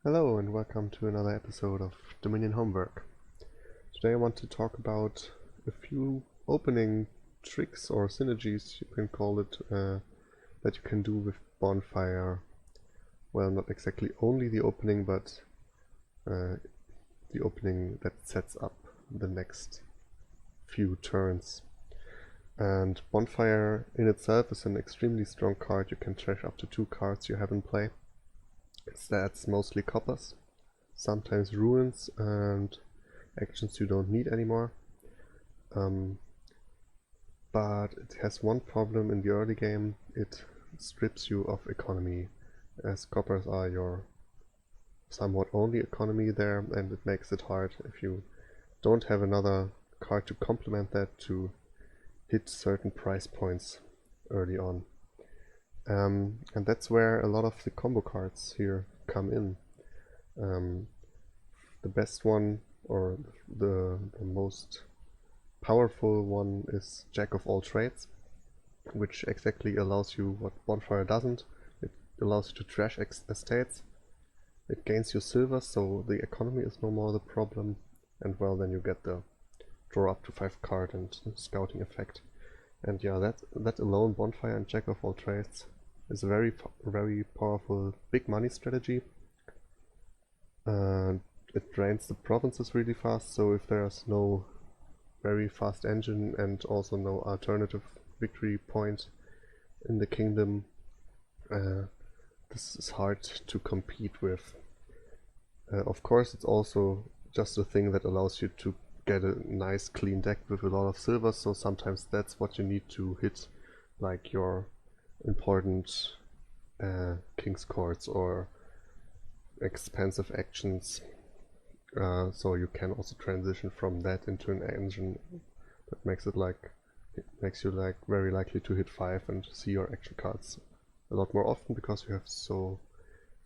Hello and welcome to another episode of Dominion Homework. Today I want to talk about a few opening tricks or synergies, you can call it, that you can do with Bonfire. Well, not exactly only the opening, but the opening that sets up the next few turns. And Bonfire in itself is an extremely strong card. You can trash up to 2 cards you have in play. That's mostly coppers, sometimes ruins and actions you don't need anymore. But it has one problem in the early game: it strips you of economy, as coppers are your somewhat only economy there, and it makes it hard if you don't have another card to complement that to hit certain price points early on. And that's where a lot of the combo cards here come in. The best one, or the most powerful one, is Jack of all trades, which exactly allows you what Bonfire doesn't. It allows you to trash estates. It gains you silver, so the economy is no more the problem, and well, then you get the draw up to 5 card and scouting effect. And yeah, that alone, Bonfire and Jack of all trades, is a very powerful big money strategy. It drains the provinces really fast, so if there's no very fast engine and also no alternative victory point in the kingdom, this is hard to compete with. Of course, it's also just a thing that allows you to get a nice clean deck with a lot of silver, so sometimes that's what you need to hit, like your important King's Courts or expensive actions. So you can also transition from that into an engine that makes you very likely to hit 5 and see your action cards a lot more often, because you have so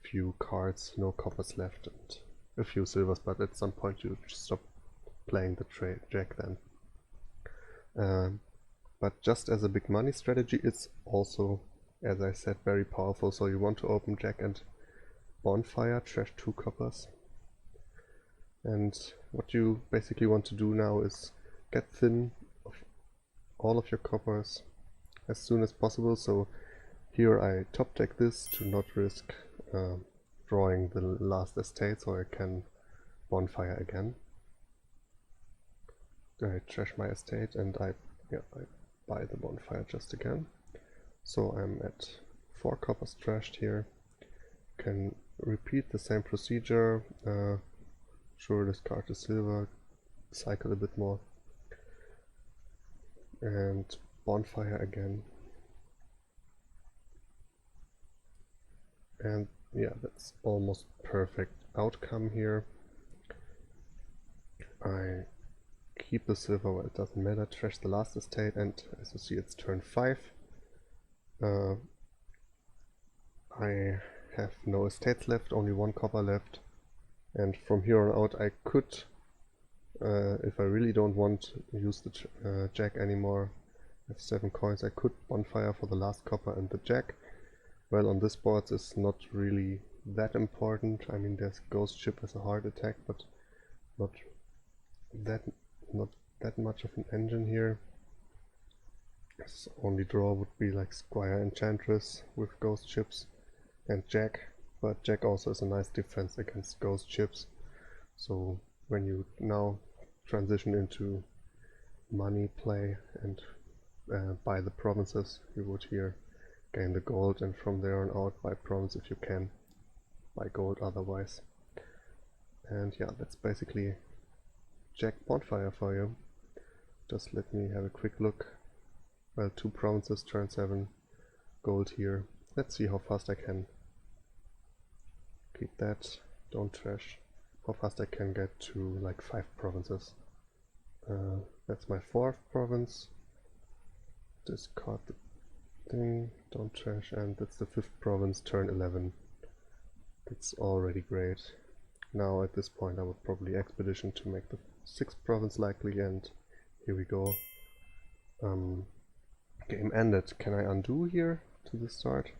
few cards, no coppers left and a few silvers, but at some point you just stop playing the Jack then. But just as a big money strategy, it's also, as I said, very powerful. So you want to open Jack and Bonfire, trash 2 coppers. And what you basically want to do now is get thin of all of your coppers as soon as possible. So here I top deck this to not risk drawing the last estate, so I can Bonfire again. I trash my estate and I buy the Bonfire just again. So I'm at 4 coppers trashed here. Can repeat the same procedure. Sure, discard the silver, cycle a bit more, and Bonfire again. And yeah, that's almost perfect outcome here. I keep the silver, well, it doesn't matter, trash the last estate, and as you see, it's turn 5. I have no estates left, only 1 copper left, and from here on out I could, if I really don't want to use the Jack anymore, I have 7 coins, I could Bonfire for the last copper and the Jack. Well, on this board it's not really that important. I mean, there's Ghost Ship as a hard attack, but not that much of an engine here. His only draw would be like Squire Enchantress with Ghost Ships and Jack, but Jack also has a nice defense against Ghost Ships. So when you now transition into money play and buy the provinces, you would here gain the gold, and from there on out buy province if you can, buy gold otherwise. And yeah, that's basically Jack Bonfire for you. Just let me have a quick look. Well, 2 provinces, turn 7, gold here. Let's see how fast I can keep that, don't trash. How fast I can get to like 5 provinces. That's my 4th province. Discard the thing, don't trash, and that's the 5th province, turn 11. That's already great. Now at this point I would probably expedition to make the 6th province likely, and here we go. Game ended. Can I undo here to the start?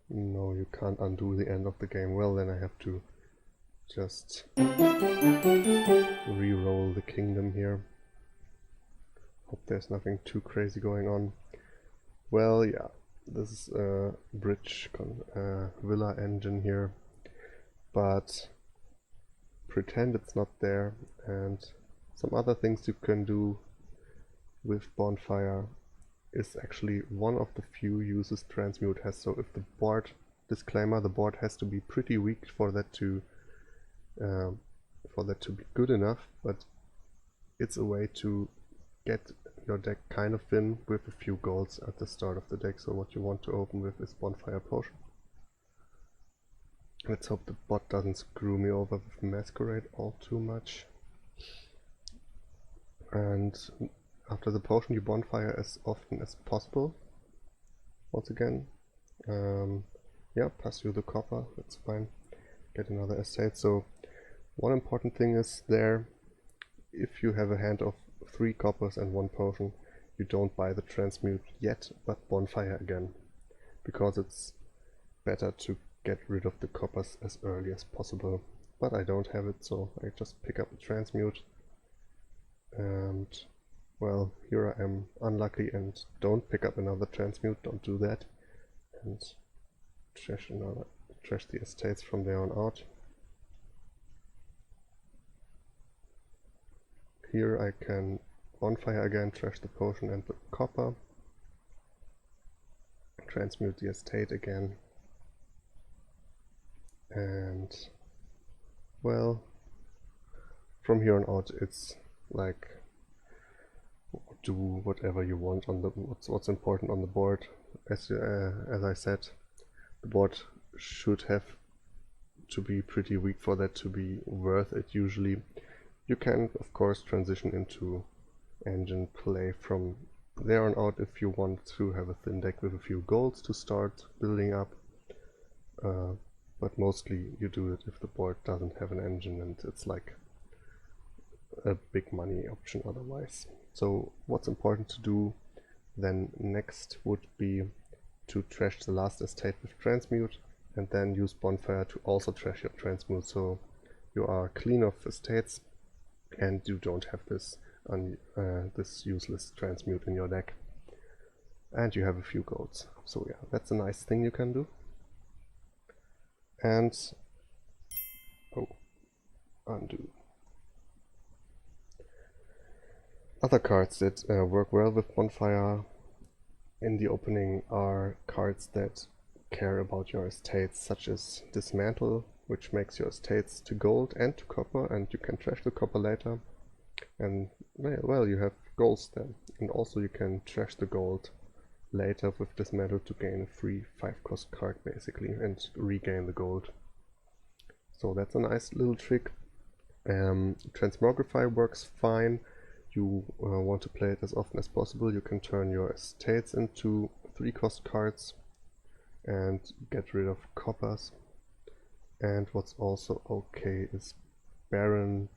No, you can't undo the end of the game. Well, then I have to just re-roll the kingdom here. Hope there's nothing too crazy going on. Well, yeah, this is a bridge villa engine here, but pretend it's not there. And some other things you can do with Bonfire is actually one of the few uses Transmute has. So if the board, disclaimer, the board has to be pretty weak for that to be good enough, but it's a way to get your deck kind of thin with a few golds at the start of the deck. So what you want to open with is Bonfire Potion. Let's hope the bot doesn't screw me over with Masquerade all too much. And after the potion you Bonfire as often as possible. Once again, yeah, pass you the copper, that's fine. Get another estate. So one important thing is there, if you have a hand of 3 coppers and 1 potion, you don't buy the Transmute yet, but Bonfire again, because it's better to get rid of the coppers as early as possible. But I don't have it, so I just pick up a Transmute, and well, here I am unlucky and don't pick up another Transmute, don't do that, and trash the estates from there on out. Here I can Bonfire again, trash the potion and the copper, transmute the estate again, and well, from here on out it's like do whatever you want on the what's important on the board. As I said, the board should have to be pretty weak for that to be worth it. Usually you can of course transition into engine play from there on out if you want to have a thin deck with a few golds to start building up, but mostly you do it if the board doesn't have an engine and it's like a big money option otherwise. So what's important to do then next would be to trash the last estate with Transmute, and then use Bonfire to also trash your Transmute, so you are clean of estates and you don't have this this useless Transmute in your deck, and you have a few golds. So yeah, that's a nice thing you can do. And undo. Other cards that work well with Bonfire in the opening are cards that care about your estates, such as Dismantle, which makes your estates to gold and to copper, and you can trash the copper later, and well, you have golds then. And also you can trash the gold later with Dismantle to gain a free 5-cost card basically and regain the gold. So that's a nice little trick. Transmogrify works fine. You want to play it as often as possible. You can turn your estates into 3-cost cards and get rid of coppers. And what's also okay is Baron.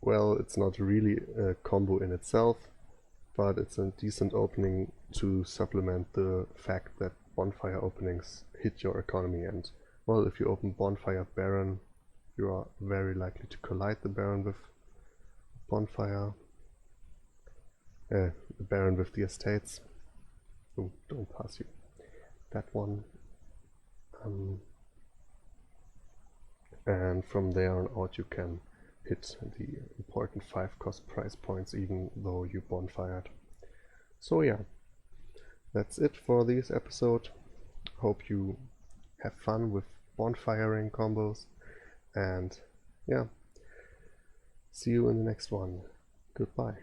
Well, it's not really a combo in itself, but it's a decent opening to supplement the fact that Bonfire openings hit your economy. And well, if you open Bonfire Baron, you are very likely to collide the Baron with Bonfire, the Baron with the estates. Oh, don't pass you that one. And from there on out you can hit the important 5-cost price points even though you Bonfired. So yeah, that's it for this episode. Hope you have fun with Bonfiring combos, and yeah, see you in the next one. Goodbye.